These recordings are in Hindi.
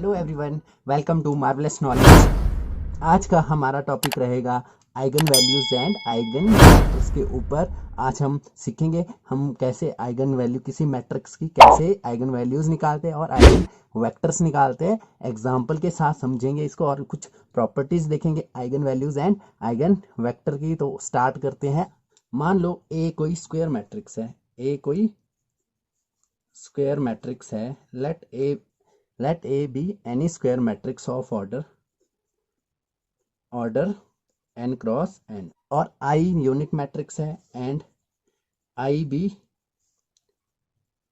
Hello everyone, welcome to Marvellous Knowledge. आज का हमारा टॉपिक रहेगा eigenvalues and eigenvectors के ऊपर। आज हम सीखेंगे हम कैसे आइगन वैल्यू किसी मैट्रिक्स की कैसे आइगन वैल्यूज निकालते हैं और आइगन वेक्टर्स निकालते हैं। एग्जाम्पल के साथ समझेंगे इसको और कुछ प्रॉपर्टीज देखेंगे eigen values and eigen vector की। तो स्टार्ट करते हैं। मान लो ए कोई स्क्वायर मैट्रिक्स है, ए कोई स्क्वायर मैट्रिक्स है। let A be any square matrix of order n cross n और I यूनिट मैट्रिक्स है एंड I भी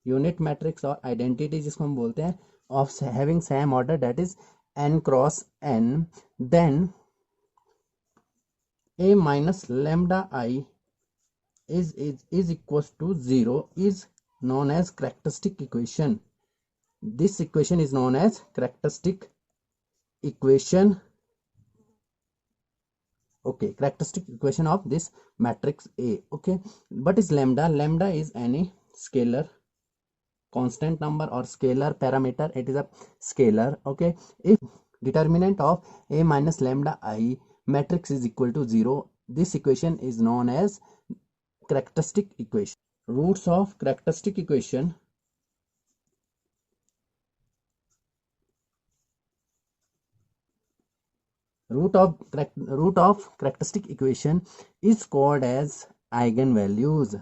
यूनिट मैट्रिक्स और आइडेंटिटी जिसको हम बोलते हैं of having same order that is n cross n, then A minus lambda I is equals to 0 is known as characteristic equation. This equation is known as characteristic equation. Okay, characteristic equation of this matrix A. Okay, what is lambda? Lambda is any scalar constant number or scalar parameter. It is a scalar. Okay, if determinant of A minus lambda I matrix is equal to 0, this equation is known as characteristic equation. Roots of characteristic equation. Root of characteristic equation is called as eigen values.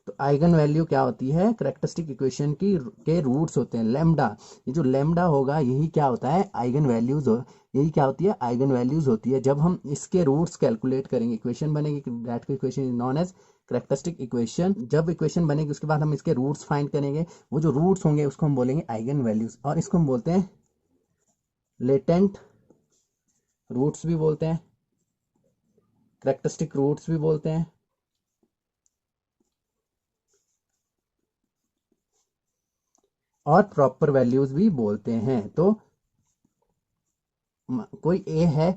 तो आइगन वैल्यू क्या होती है? करेक्टरिस्टिक इक्वेशन की के रूट्स होते हैं लैम्डा। ये जो लैम्डा होगा यही क्या होता है? आइगन वैल्यूज यही क्या होती है? आइगन वैल्यूज होती है। जब हम इसके रूट्स कैलकुलेट करेंगे इक्वेशन बनेगी, that equation is known as characteristic equation. जब इक्वेशन बनेगी उसके बाद हम इसके रूट्स फाइंड करेंगे। वो जो रूट्स होंगे उसको हम बोलेंगे आइगन वैल्यूज और इसको हम बोलते हैं लेटेंट रूट्स भी बोलते हैं, करेक्टरिस्टिक रूट्स भी बोलते हैं। और प्रॉपर वैल्यूज भी बोलते हैं। तो कोई ए है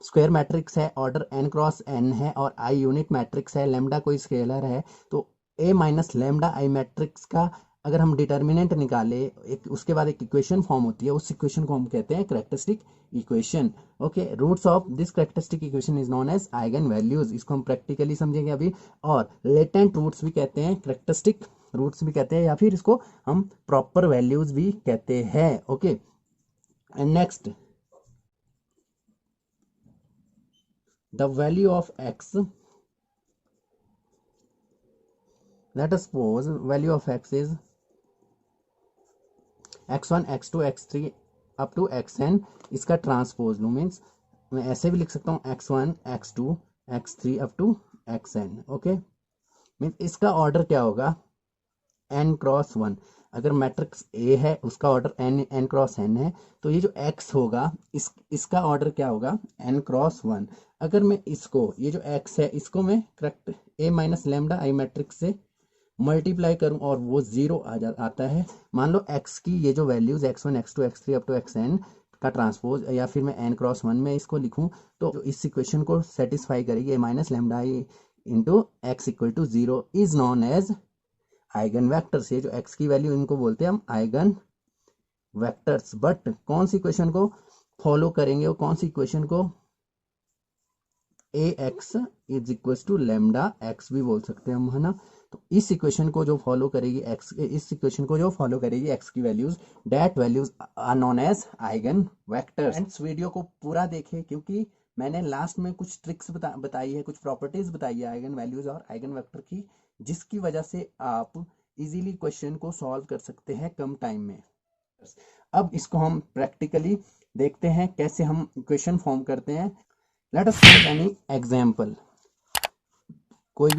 स्क्वायर मैट्रिक्स है, ऑर्डर n क्रॉस n है और i यूनिट मैट्रिक्स है, लेमडा कोई स्केलर है, तो a minus lambda i matrix का अगर हम डिटर्मिनेंट निकाले उसके बाद एक इक्वेशन फॉर्म होती है, उस इक्वेशन को हम कहते हैं characteristic equation. Okay, roots of this characteristic equation is known as eigenvalues. इसको हम प्रैक्टिकली समझेंगे अभी। और लेटेंट रूट्स भी कहते हैं, करेक्टरिस्टिक रूट्स भी कहते हैं, या फिर इसको हम प्रॉपर वैल्यूज भी कहते हैं। Okay, and next the value of x, let us suppose value of x is x1 x2 x3 up to xn। इसका ट्रांसपोज लूँ मीन्स मैं ऐसे भी लिख सकता हूँ x1 x2 x3 up to xn। Okay, means इसका ऑर्डर क्या होगा? n cross 1। अगर मैट्रिक्स A है उसका ऑर्डर n क्रॉस n है, तो ये जो x होगा इसका ऑर्डर क्या होगा? n cross 1। अगर मैं इसको ये जो x है इसको मैं correct A minus lambda i matrix से मल्टीप्लाई करूं और वो 0 आता है। मान लो x की ये जो values x1 x2 x3 up to xn का ट्रांसपोज, या फिर मैं n क्रॉस 1 में इसको लिखूं तो इस इक्वेशन को सेटिस्फाई करेगी। A minus lambda i into x equal to 0 is known as eigen vectors. ये जो x की वैल्यू इनको बोलते हैं हम आइगन वेक्टर्स। बट कौन सी इक्वेशन को फॉलो करेंगे? वो कौन सी इक्वेशन को? ax is equal to lambda x भी बोल सकते हैं हम, है ना। तो इस इक्वेशन को जो फॉलो करेगी x की values, that values are known as eigen vectors. Friends, video को पूरा देखें क्योंकि मैंने लास्ट में कुछ ट्रिक्स बताई है, कुछ प्रॉपर्टीज बताई है आइगन वैल्यूज और आइगन वेक्टर की, जिसकी वजह से आप इजीली क्वेश्चन को सॉल्व कर सकते हैं कम टाइम में। अब इसको हम प्रैक्टिकली देखते हैं कैसे हम इक्वेशन फॉर्म करते हैं। Let us take any example. कोई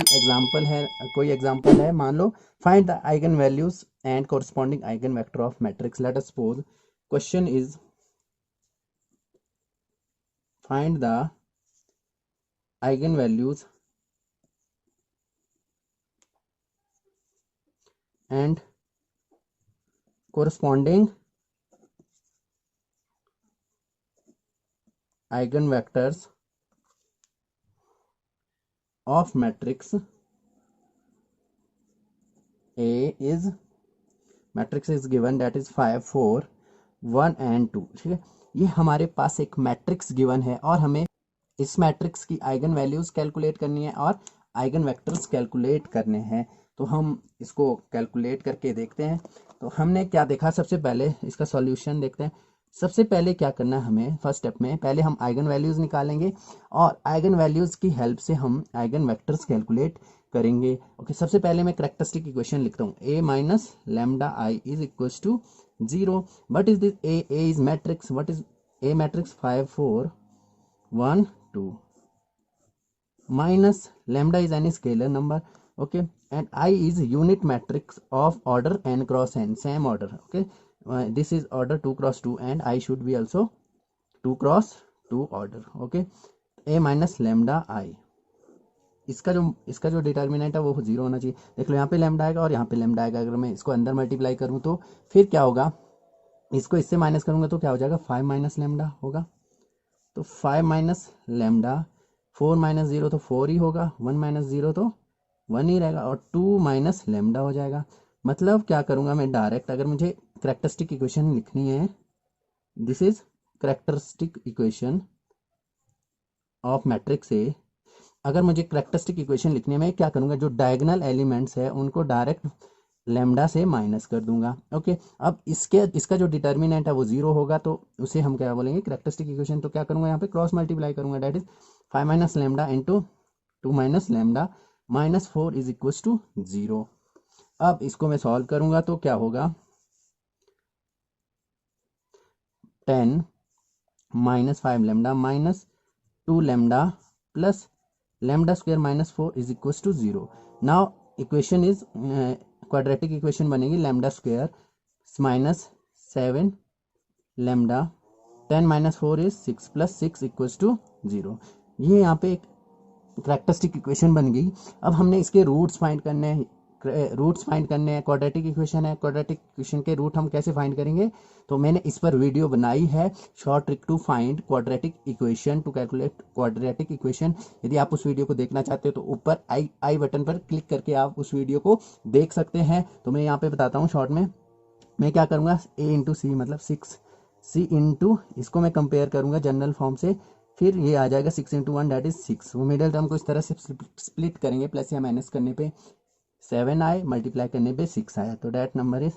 एग्जांपल है, मान लो find the eigenvalues and corresponding eigenvector of matrix. Let us suppose question is find the eigenvalues and corresponding eigenvectors of matrix A is, matrix is given that is 5 4 1 and 2, ठीक है। ये हमारे पास एक मैट्रिक्स गिवन है और हमें इस मैट्रिक्स की आइगन वैल्यूज कैलकुलेट करनी है और आइगन वेक्टर्स कैलकुलेट करने हैं। तो हम इसको कैलकुलेट करके देखते हैं। तो हमने क्या देखा, सबसे पहले इसका सॉल्यूशन देखते हैं। सबसे पहले क्या करना है हमें, फर्स्ट स्टेप में पहले हम आइगन वैल्यूज निकालेंगे और आइगन वैल्यूज की हेल्प से हम आइगन वेक्टर्स कैलकुलेट करेंगे। ओके, सबसे पहले मैं कैरेक्टरिस्टिक इक्वेशन लिखता हूँ, a minus lambda I is equal to 0। What is this a is matrix, what is a matrix 5 4 1 2 minus lambda is any scalar number, okay, and I is unit matrix of order n cross n, same order, okay. This is order 2 cross 2 and I should be also 2 cross 2 order, okay. a minus lambda I, इसका जो डिटर्मिनेंट है वो 0 होना चाहिए। देख लो यहाँ पे लैम्डा आएगा और यहाँ पे लैम्डा आएगा। अगर मैं इसको अंदर मल्टीप्लाई करूँ तो फिर क्या होगा, इसको इससे माइनस करूँगा तो क्या हो जाएगा, 5 माइनस लैम्डा होगा। तो 5 माइनस लैम्डा, 4 माइनस 0 तो 4 ही होगा, 1 माइनस 0 तो 1 ही रहेगा और 2 माइनस लैम्डा हो जाएगा। मतलब क्या करूँगा मैं डायरेक्ट, अगर मुझे कैरेक्टरिस्टिक इक्वेशन लिखनी है, this is characteristic equation of matrix A. अगर मुझे कैरेक्टरिस्टिक इक्वेशन लिखने में क्या करूँगा, जो डायगोनल एलिमेंट्स है उनको डायरेक्ट लैम्डा से माइनस कर दूंगा, ओके। अब इसका जो डिटर्मिनेंट है वो 0 होगा तो उसे हम क्या बोलेंगे, कैरेक्टरिस्टिक इक्वेशन। तो क्या करूंगा, यहाँ पे क्रॉस मल्टीप्लाई करूंगा, that is 5 minus lambda into 2 minus lambda minus 4 is equal to 0। अब इसको मैं सॉल्व करूंगा तो क्या होगा, 10 minus 5 lambda minus 2 lambda plus lambda square minus 4 is equal to 0। Now equation is quadratic equation बनेगी, lambda square minus 7 lambda 10 minus 4 is 6 plus 6 equals to 0। ये यहाँ पे एक कैरेक्टरिस्टिक इक्वेशन बन गई। अब हमने इसके रूट्स फाइंड करने हैं, क्वाड्रेटिक इक्वेशन है, क्वाड्रेटिक इक्वेशन के रूट हम कैसे फाइंड करेंगे। तो मैंने इस पर वीडियो बनाई है, short trick to find quadratic equation, to calculate quadratic equation. यदि आप उस वीडियो को देखना चाहते हो तो ऊपर आई बटन पर क्लिक करके आप उस वीडियो को देख सकते हैं। तो मैं यहाँ पे बताता हूँ शॉर्ट में, मैं क्या करूँगा, a इंटू सी मतलब 6c इंटू, इसको मैं कंपेयर करूँगा जनरल फॉर्म से, फिर ये आ जाएगा 6 इंटू 1 दैट इज 6। वो मिडिल टर्म को इस तरह से स्प्लिट करेंगे, प्लस या माइनस करने पे 7 आए, मल्टीप्लाई करने पे 6 आया, तो डैट नंबर इज,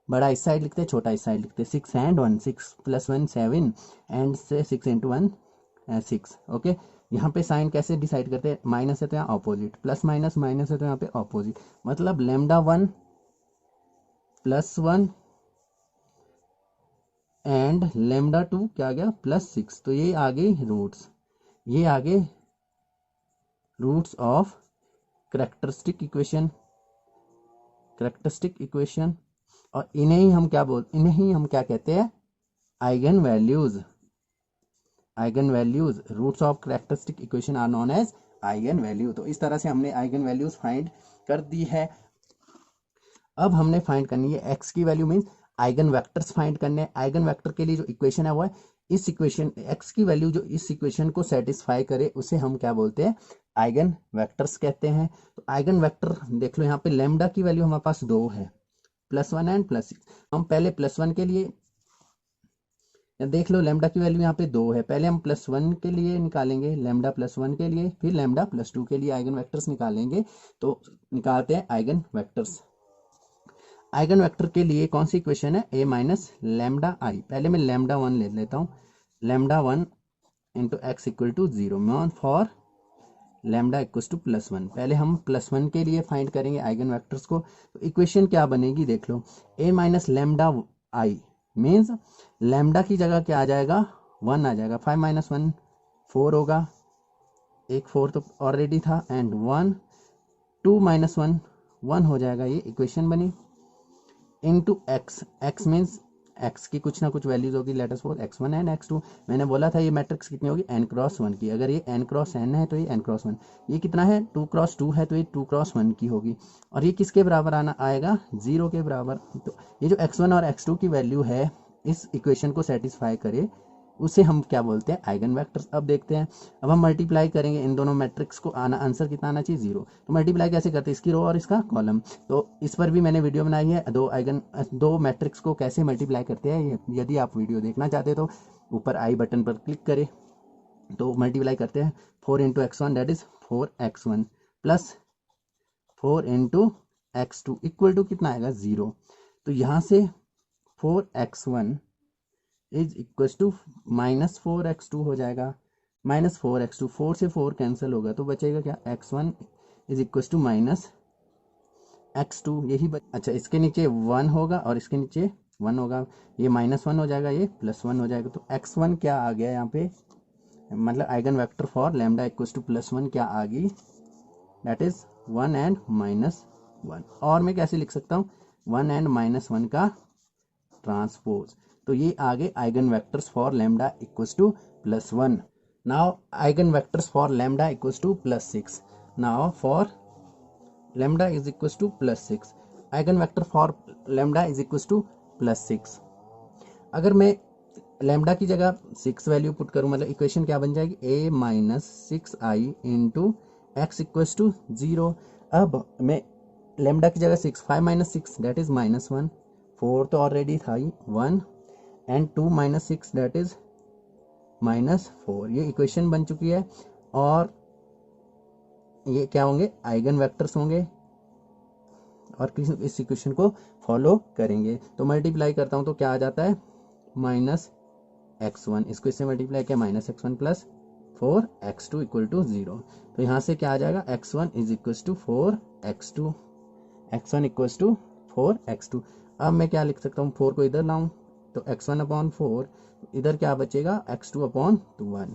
बड़ा इस साइड लिखते हैं, छोटा इस साइड लिखते हैं, 6 एंड 1, 6 प्लस 1 7 एंड से 6 इंटू 1 6, ओके। यहाँ पे साइन कैसे डिसाइड करते हैं, माइनस है तो यहाँ ऑपोजिट, प्लस माइनस माइनस है तो यहाँ पे ऑपोजिट, मतलब लैम्डा 1 प्लस 1 एंड लैम्डा 2 क्या आ गया, प्लस 6। तो ये आ गई रूट्स, ये आ गए रूट्स ऑफ कैरेक्टरिस्टिक इक्वेशन, और इन्हें हम क्या कहते हैं, eigen values. Roots of characteristic equation are known as eigen value. तो इस तरह से हमने आइगन वैल्यूज फाइंड कर दी है। अब हमने फाइंड करनी है एक्स की value, means eigen vectors find करने हैं। आइगन वेक्टर के लिए जो इक्वेशन है वो है इस इक्वेशन, एक्स की वैल्यू जो इस इक्वेशन को सेटिस्फाई करे उसे हम क्या बोलते हैं, आइगन वेक्टर्स कहते हैं। तो आइगन वेक्टर देख लो, यहाँ पे लैम्डा की वैल्यू हमारे पास 2 है, +1 एंड +6। हम पहले +1 के लिए देख लो, लैम्डा की वैल्यू यहाँ पे 2 है, पहले हम +1 के लिए निकालेंगे, लैम्डा +1 के लिए, फिर लैम्डा +2 के लिए आइगन वेक्टर्स निकालेंगे। तो निकालते हैं आइगन वेक्टर्स। आइगन वेक्टर के लिए कौन सी इक्वेशन है, a माइनस लैम्डा आई। पहले मैं लैम्डा 1 ले लेता हूँ, lambda 1 into x equal to 0 मान फॉर लैम्डा इक्वल टू +1। पहले हम +1 के लिए फाइंड करेंगे आइगन वेक्टर्स को। तो इक्वेशन क्या बनेगी देख लो, a minus lambda I means lambda की जगह क्या आ जाएगा, 1 आ जाएगा, 5 माइनस 1 4 होगा, एक 4 तो ऑलरेडी था, एंड 1 2 माइनस 1 1 हो जाएगा, ये इक्वेशन बनी। Into x, x means x की कुछ ना कुछ वैल्यूज होगी, late us suppose x1 and x2। मैंने बोला था ये मैट्रिक्स कितनी होगी, n क्रॉस 1 की। अगर ये n क्रॉस n है तो ये n क्रॉस 1, ये कितना है 2 क्रॉस 2 है तो ये 2 क्रॉस 1 की होगी, और ये किसके बराबर आएगा, 0 के बराबर। तो ये जो x1 और x2 की वैल्यू है इस इक्वेशन को सेटिस्फाई करे, उसे हम क्या बोलते हैं, आइगन वेक्टर्स। अब देखते हैं, अब हम मल्टीप्लाई करेंगे इन दोनों मैट्रिक्स को, आंसर कितना आना चाहिए, 0। तो मल्टीप्लाई कैसे करते हैं, इसकी रो और इसका कॉलम। तो इस पर भी मैंने वीडियो बनाई है, दो मैट्रिक्स को कैसे मल्टीप्लाई करते हैं। यदि आप वीडियो देखना चाहते हो तो ऊपर आई बटन पर क्लिक करें। तो मल्टीप्लाई करते हैं, 4 into x1 that is 4x1 plus 4 into x2 equal to कितना आएगा, 0। तो यहाँ से 4x1 is equal to -4x2 हो जाएगा, -4x2, 4 से 4 कैंसिल होगा तो बचेगा क्या, x1 is equal to -x2, यही अच्छा इसके नीचे 1 होगा और इसके नीचे 1 होगा, ये -1 हो जाएगा, ये +1 हो जाएगा। तो x1 क्या आ गया यहाँ पे, मतलब eigen vector for lambda equal to +1 क्या आ गई, दैट इज 1 एंड -1। और मैं कैसे लिख सकता हूँ, 1 एंड -1 का ट्रांसपोज। तो ये आगे eigen vectors for lambda equals to +1। Now eigen vectors for lambda equals to +6। Now for lambda is equals to +6, eigen vector for lambda is equals to +6। अगर मैं लैम्डा की जगह 6 वैल्यू पुट करूं, मतलब इक्वेशन क्या बन जाएगी, a-6i into x equals to 0। अब मैं लैम्डा की जगह 6, 5 - 6 दैट इज -1, 4 तो ऑलरेडी था ही, 1 एंड 2 - 6 दैट इज -4। ये इक्वेशन बन चुकी है और ये क्या होंगे, आइगन वेक्टर्स होंगे और इस इक्वेशन को फॉलो करेंगे। तो मल्टीप्लाई करता हूं तो क्या आ जाता है, -x1, इसको इससे मल्टीप्लाई किया, -x1 plus 4x2 equal to 0। तो यहाँ से क्या आ जाएगा, x1 is equal to 4x2, x1 equal to 4x2। अब मैं क्या लिख सकता हूँ, 4 को इधर लाऊं तो x1/4, इधर क्या बचेगा, x2/1,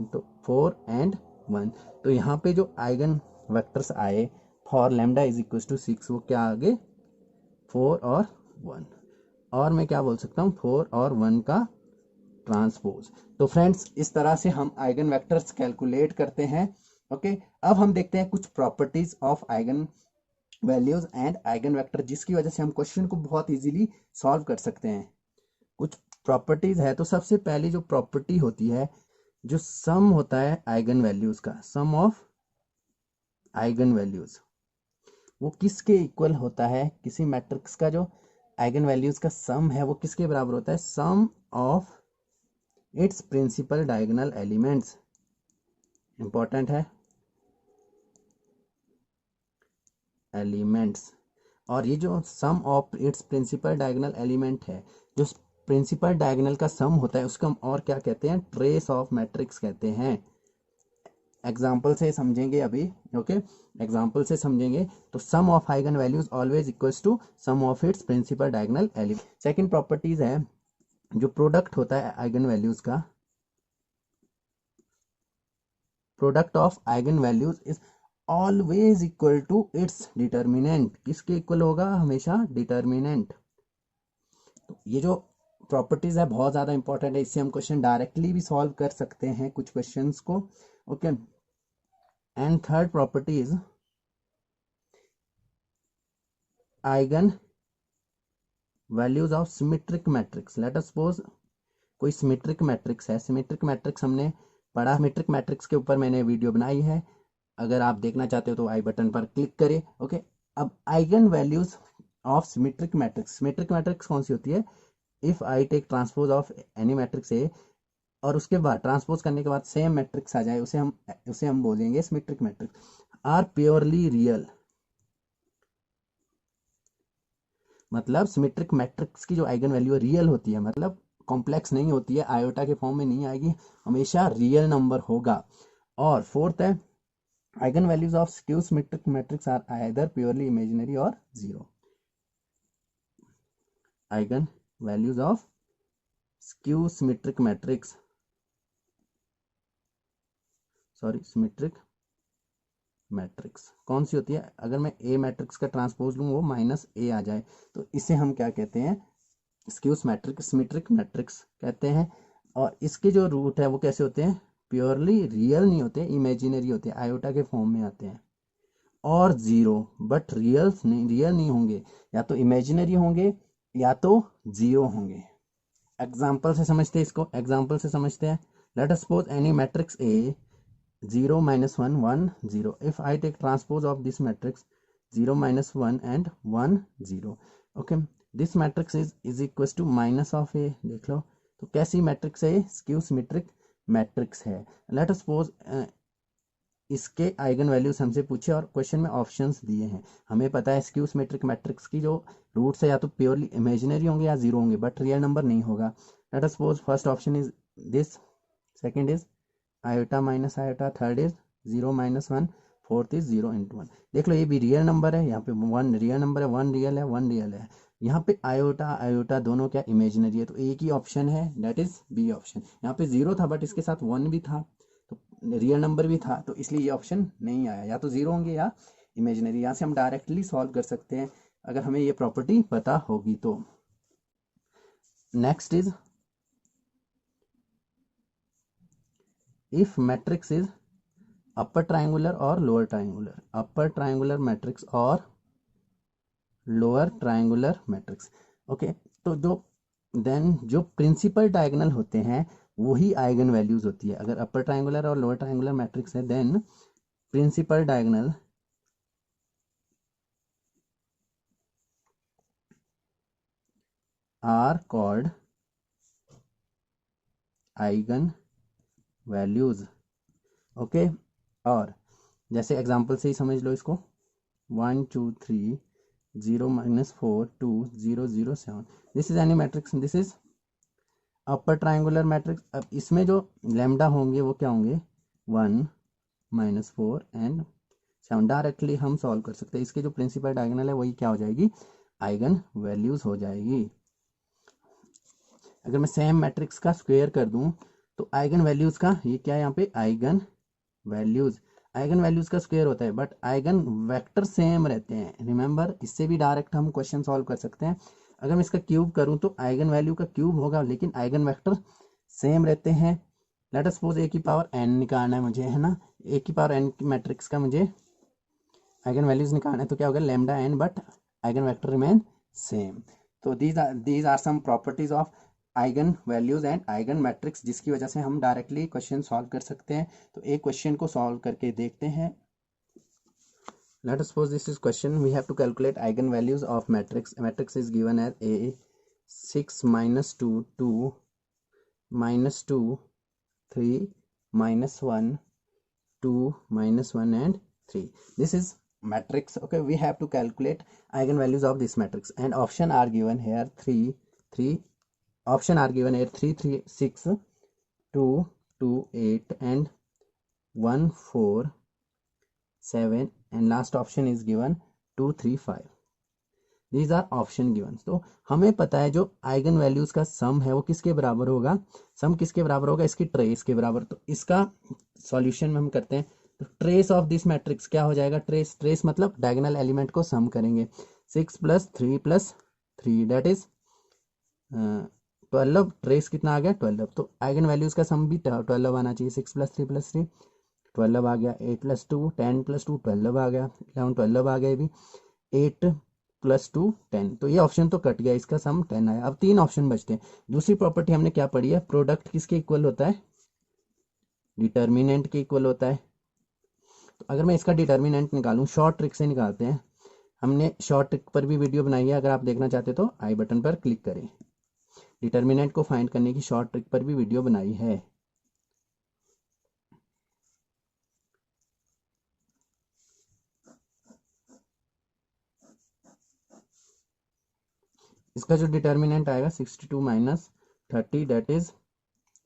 तो 4 एंड 1। तो यहाँ पे जो आइगन वेक्टर्स आए for lambda is equal to 6, वो क्या आगे, 4 और 1। और मैं क्या बोल सकता हूँ, 4 और 1 का ट्रांसपोज। तो फ्रेंड्स इस तरह से हम आइगन वेक्टर्स कैलकुलेट करते हैं। ओके, अब हम देखते हैं कुछ properties of eigenvalues and eigen vector, जिसकी वजह से हम क्वेश्चन को बहुत इजीली सॉल्व कर सकते हैं। कुछ प्रॉपर्टीज है, तो सबसे पहली जो प्रॉपर्टी होती है, जो सम होता है आइगन वैल्यूज का, सम ऑफ आइगन वैल्यूज, वो किसके इक्वल होता है, किसी मैट्रिक्स का जो आइगन वैल्यूज का सम है वो किसके बराबर होता है, sum of its principal diagonal elements. Important है, एलिमेंट्स। और ये जो sum of its principal diagonal element है, जो प्रिंसिपल डायगोनल का सम होता है उसको हम और क्या कहते हैं, ट्रेस ऑफ मैट्रिक्स कहते हैं। एग्जाम्पल से समझेंगे अभी। ओके, एग्जाम्पल से समझेंगे। तो sum of eigenvalues always equals to sum of its principal diagonal element. Second properties है, जो प्रोडक्ट होता है आइगन वैल्यूज का, product of eigenvalues is always equal to its determinant. किसके इक्वल होगा, हमेशा डिटर्मिनेंट। तो ये जो प्रॉपर्टीज है बहुत ज्यादा इंपॉर्टेंट है, इससे हम क्वेश्चन डायरेक्टली भी सॉल्व कर सकते हैं कुछ क्वेश्चंस को। Okay, and third property is eigen values of symmetric matrix. Let us suppose कोई सिमेट्रिक मैट्रिक्स है, सिमेट्रिक मैट्रिक्स हमने पढ़ा, सिमेट्रिक मैट्रिक्स के ऊपर मैंने वीडियो बनाई है, अगर आप देखना चाहते हो तो आई बटन पर क्लिक करें। ओके, अब eigen values of symmetric matrix, symmetric matrix कौन सी होती है, if I take transpose of any matrix A और उसके बाद ट्रांसपोज करने के बाद सेम मैट्रिक्स आ जाए, उसे हम बोलेंगे symmetric matrix. Are purely real, मतलब सिमेट्रिक मैट्रिक्स की जो आइगन वैल्यू रियल होती है, मतलब कॉम्प्लेक्स नहीं होती है, आयोटा के फॉर्म में नहीं आएगी, हमेशा रियल नंबर होगा। और फोर्थ है, eigen values of skew symmetric matrix are either purely imaginary और zero. Eigen values of skew symmetric matrix, sorry symmetric matrix कौन सी होती है, अगर मैं ए मैट्रिक्स का ट्रांसपोज लूँ वो -a आ जाए, तो इसे हम क्या कहते हैं, स्क्यू सिमेट्रिक मैट्रिक्स कहते हैं। और इसके जो रूट है वो कैसे होते हैं, प्योरली रियल नहीं होते, इमेजिनरी होते हैं, आयोटा के फॉर्म में आते हैं। और जीरो, बट रियल नहीं होंगे, या तो इमेजिनरी होंगे या तो जीरो होंगे। एग्जाम्पल से समझते हैं इसको, एग्जाम्पल से समझते हैं। Let us suppose any matrix A 0 minus 1 1 0. If I take transpose of this matrix 0 minus 1 and 1 0, okay, this matrix is equals to minus of A. देख लो तो कैसी मैट्रिक्स है, स्क्यू सिमेट्रिक मैट्रिक्स है. लेट अस सपोज इसके आइगन वैल्यूज हमसे पूछे और क्वेश्चन में ऑप्शंस दिए हैं. हमें पता है स्क्यू सिमेट्रिक मैट्रिक्स की जो रूट्स है या तो प्योरली इमेजिनरी होंगे या जीरो होंगे, बट रियल नंबर नहीं होगा. Late us suppose first option is this, second is iota minus iota, third is 0 minus 1, fourth is 0 into 1. देख लो ये भी रियल नंबर है, यहाँ पे 1 रियल नंबर है, 1 रियल है, 1 रियल है. यहाँ पे आयोटा आयोटा दोनों क्या इमेजिनरी है, तो एक ही ऑप्शन है, दैट इज बी ऑप्शन. यहाँ पे 0 था बट इसके साथ 1 भी था, तो रियल नंबर भी था, तो इसलिए ये ऑप्शन नहीं आया. या तो 0 होंगे या इमेजिनरी. यहाँ से हम डायरेक्टली सॉल्व कर सकते हैं अगर हमें ये प्रॉपर्टी पता होगी तो. Next is if matrix is upper triangular और lower triangular, upper triangular matrix और लोअर ट्राइंगुलर मैट्रिक्स. ओके, तो जो प्रिंसिपल डायगोनल होते हैं वही आइगन वैल्यूज होती है. अगर अपर ट्राइंगुलर और लोअर ट्राइंगुलर मैट्रिक्स है then principal diagonal are called eigen values. Okay, और जैसे एग्जांपल से ही समझ लो इसको, 1 2 3 0 minus 4 2 0 0 7. This is any matrix, this is upper triangular matrix. अब इसमें जो लैम्डा होंगे वो क्या होंगे, 1 माइनस 4 एंड 7. डायरेक्टली हम सॉल्व कर सकते हैं. इसके जो प्रिंसिपल डायगोनल है वही क्या हो जाएगी, आइगन वैल्यूज हो जाएगी. अगर मैं सेम मैट्रिक्स का स्क्वायर कर दूं तो आइगन वैल्यूज का ये क्या है, यहाँ पे आइगन वैल्यूज, आइगन वैल्यूज का स्क्वायर होता है बट आइगन वेक्टर सेम रहते हैं. रिमेंबर, इससे भी डायरेक्ट हम क्वेश्चन सॉल्व कर सकते हैं. अगर मैं इसका क्यूब करूं तो आइगन वैल्यू का क्यूब होगा लेकिन आइगन वेक्टर सेम रहते हैं. लेट अस सपोज ए की पावर एन निकालना है मुझे, है ना, ए की पावर एन की मैट्रिक्स का मुझे आइगन वैल्यूज निकालना है, तो क्या होगा, lambda n but eigenvector remain same. तो these are some properties of eigenvalues and eigen matrix, जिसकी वजह से हम डायरेक्टली क्वेश्चन सॉल्व कर सकते हैं. तो एक क्वेश्चन को सॉल्व करके देखते हैं. Let us suppose this is question. We have to calculate eigenvalues of matrix. Matrix is given as A 6 minus 2 2 minus 2 3 minus 1 2 minus 1 and 3. This is matrix. Okay, we have to calculate eigenvalues of this matrix and option are given here 3 3. Option are given here 3 3 6 2 2 8 and 1 4 7 and last option is given 2 3 5. These are option given. तो हमें पता है जो आइगन वैल्यूज का सम है वो किसके बराबर होगा, सम किसके बराबर होगा, इसकी ट्रेस के बराबर. तो इसका सॉल्यूशन में हम करते हैं, तो ट्रेस ऑफ दिस मैट्रिक्स क्या हो जाएगा, ट्रेस मतलब डायगोनल एलिमेंट को सम करेंगे. 6 plus 3 plus 3 that is 12. Trace कितना आ गया, 12. तो आइगन वैल्यूज का सम भी 12 आना चाहिए. 6 प्लस 3 प्लस 3 12 आ गया. 8 प्लस 2 10 प्लस 2 12 आ गया. 11 12 आ गया. ये भी 8 प्लस 2 10. तो ये ऑप्शन तो कट गया, इसका सम 10 आया. अब 3 ऑप्शन बचते हैं. दूसरी प्रॉपर्टी हमने क्या पढ़ी है, प्रोडक्ट किसके इक्वल होता है, डिटर्मिनेंट के इक्वल होता है. तो अगर मैं इसका डिटर्मिनेंट निकालूं, शॉर्ट ट्रिक से निकालते हैं. हमने शॉर्ट ट्रिक पर भी वीडियो बनाई है, अगर आप देखना चाहते तो आई बटन पर क्लिक करें. डिटर्मिनेंट को फाइंड करने की शॉर्ट ट्रिक पर भी वीडियो बनाई है. इसका जो डिटर्मिनेंट आएगा 62 माइनस 30 दैट इज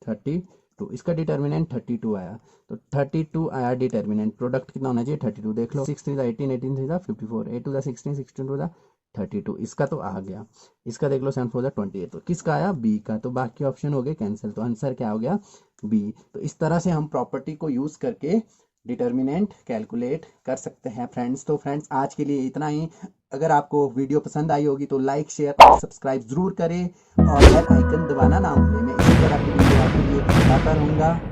32. इसका डिटर्मिनेंट 32 आया, तो 32 आया डिटर्मिनेंट. प्रोडक्ट कितना होना चाहिए, 32. देख लो 6 3 18 18 3 54 8 2 16 16 2 32. इसका तो आ गया. इसका देख लो 7 4 28. तो किसका आया, बी का. तो बाकी ऑप्शन हो गए कैंसिल, तो आंसर क्या हो गया, बी. तो इस तरह से हम प्रॉपर्टी को यूज करके डिटर्मिनेंट कैलकुलेट कर सकते हैं फ्रेंड्स. तो फ्रेंड्स आज के लिए इतना ही. अगर आपको वीडियो पसंद आई होगी तो लाइक शेयर और सब्सक्राइब जरूर करें और बेल आइकन दबाना ना भूलें. मैं इसी तरह की वीडियो आपके लिए लाता रहूँगा.